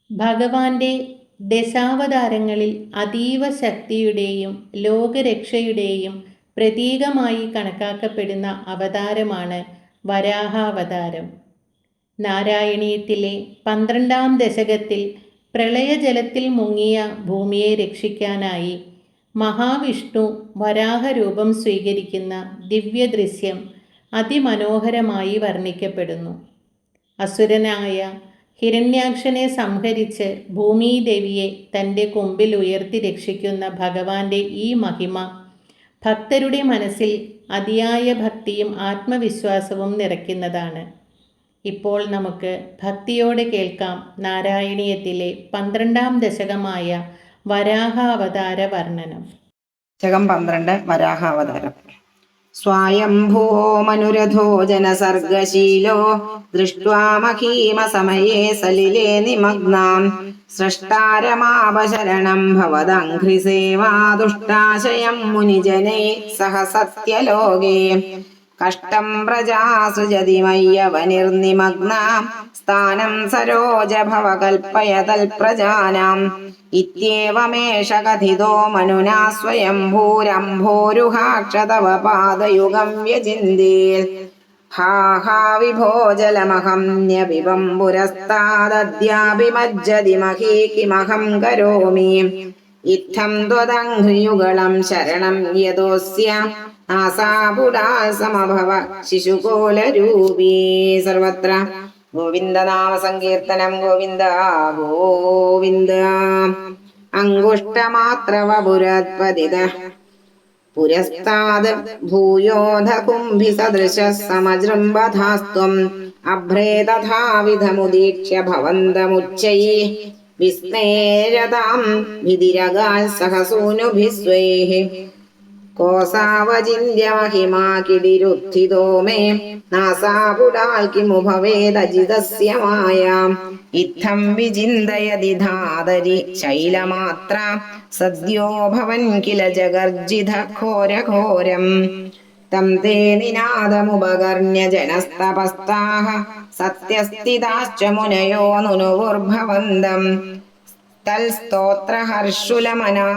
ഭഗവാന്റെ ദശാവതാരങ്ങളിൽ അതീവ ശക്തിയുടെയും ലോകരക്ഷയുടെയും പ്രതീകമായി കണക്കാക്കപ്പെടുന്ന അവതാരമാണ് വരാഹാവതാരം. നാരായണീയത്തിലെ 12-ാം ദശകത്തിൽ പ്രളയജലത്തിൽ മുങ്ങിയ ഭൂമിയെ രക്ഷിക്കാനായി മഹാവിഷ്ണു വരാഹരൂപം സ്വീകരിക്കുന്ന ദിവ്യദൃശ്യം അതിമനോഹരമായി വർണ്ണിക്കപ്പെടുന്നു. അസുരനായ ഹിരണ്യാക്ഷനെ സംഹരിച്ച് ഭൂമിദേവിയെ തൻ്റെ കൊമ്പിൽ ഉയർത്തി രക്ഷിക്കുന്ന ഭഗവാന്റെ ഈ മഹിമ ഭക്തരുടെ മനസ്സിൽ അതിയായ ഭക്തിയും ആത്മവിശ്വാസവും നിറയ്ക്കുന്നതാണ്. ഇപ്പോൾ നമുക്ക് ഭക്തിയോടെ കേൾക്കാം നാരായണീയത്തിലെ 12-ാം ദശകമായ വരാഹാവതാര വർണ്ണനം. ദശകം 12 വരാഹാവതാരം. സ്വയംഭൂ മനുരഥോ ജനസർഗശീലോ ദൃഷ്ട്വാ മഹീമസമയേ സലിലേ നിമഗ്നാം സ്രഷ്ടാരമാപശരണം ഭവദംഘ്രിസേവാ ദുഷ്ടാശയം മുനിജനൈ സഹ സത്യലോകേ കഷ്ടം പ്രജാസൃജതി മയ്യവനിർനിമഗ്നാം സ്ഥാനം സരോജഭവ കൽപ്പയതൽ പ്രജാനാം ഇത്യേവമേഷ കഥിതോ മനുനാ സ്വയംഭൂരംഭോരുഹാക്ഷതവ പാദയുഗം വ്യചിന്തേൽ ഹാ ഹാ വിഭോജലമഹം ന്യപിബം പുരസ്താദദ്യാപി മജ്ജതി മഹീ കിമഹം കരോമി ഇത്തം ത്വദംഘ്രിയുഗളം ശരണം യതോസ്യ ആസാപുടാസമഭവ ശിശുകോലരൂപീ. സർവത്ര ഗോവിന്ദനാമ സങ്കീർത്തനം. ഗോവിന്ദ ഗോവിന്ദ. അങ്കുഷ്ടമാത്രവപുരത്പതിത പുരസ്താദ് ഭൂയോധ കുംഭി സദൃശ സമജൃംബധാസ്ത്വം അഭ്രേ തഥാവിധമുദീക്ഷ്യ ഭവന്തമുച്ചൈ വിസ്മേരതാം വിധിരഗാൽ സഹസൂനുഭിസ്വൈഃ കോസാവചിന്യ മഹിമാ കിടിരുത്ഥിതോ മേ നാസാപുടാൽ കിമു ഭവേദജിതസ്യ മായാം ഇത്തം വിചിന്തയതി ധാതരി ശൈലമാത്ര സദ്യോ ഭവൻ കില ജഗർജിത ഘോരഘോരം തം തേ നിനാദമുപകർണ്യ ജനസ്തപസ്താഃ സത്യസ്ഥിതാശ്ച മുനയോ നുനുവുർഭവന്തം തൽസ്തോത്രഹർഷുലമനാ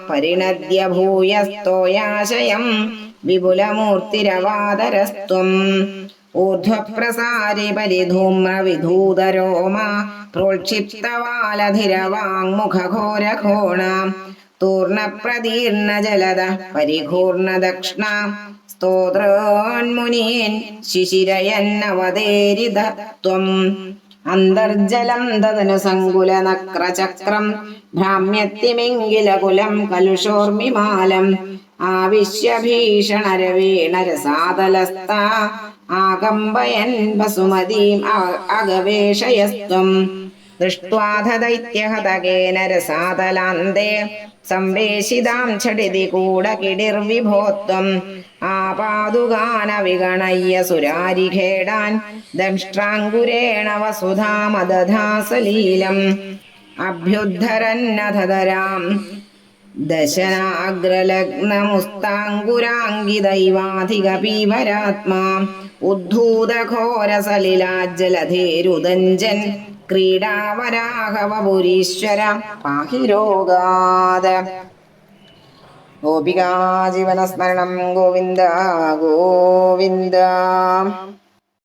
പരിണദ്യ ഭൂയസ്തോയാശയം വിപുലമൂർത്തിരവാദരസ്ത്വം ഊർധ്വപ്രസാരി പരിധൂമ്രവിധൂതരോമാ പ്രോക്ഷിപ്തവാലധിരവാങ്മുഖഘോരഘോണാം തൂർണപ്രദീർണജലദ പരിഘൂർണദക്ഷ്ണ സ്തോത്രോന്മുനീൻ ശിശിരയന്നവതേരിതത്വം അന്തർജലം തദനു സങ്കുലനക്രചക്രം ഭ്രാമ്യത്തിമിംഗിലകുലം കലുഷോർമിമാലം ആവിശ്യ ഭീഷണരവീണരസാതലസ്താ ആകമ്പയൻ വസുമതീം അഗവേഷയസ്ത്വം ദൃഷ്ട്വാധ ദൈത്യഹതകേന രസാതലാന്തേ സംവേശിതാം ഛടിതി കൂടകിടിർവിഭോത്വം ആപാദുഗാന വിഗണയ്യ സുരാരിഖേടാൻ ദംഷ്ട്രാങ്കുരേണ വസുധാമദധാസലീലം അഭ്യുദ്ധരന്നധരാം ദശനാഗ്രലഗ്നമുസ്താങ്കുരാങ്കിദൈവാധികപീവരാത്മാ ഉദ്ധൂതഘോരസലിലാജ്ജലധേരുദഞ്ജൻ ക്രീഡാവരാഹവപുരീശ്വര പാഹി രോഗാത്. ഗോപികാ ജീവനസ്മരണം. ഗോവിന്ദ ഗോവിന്ദ.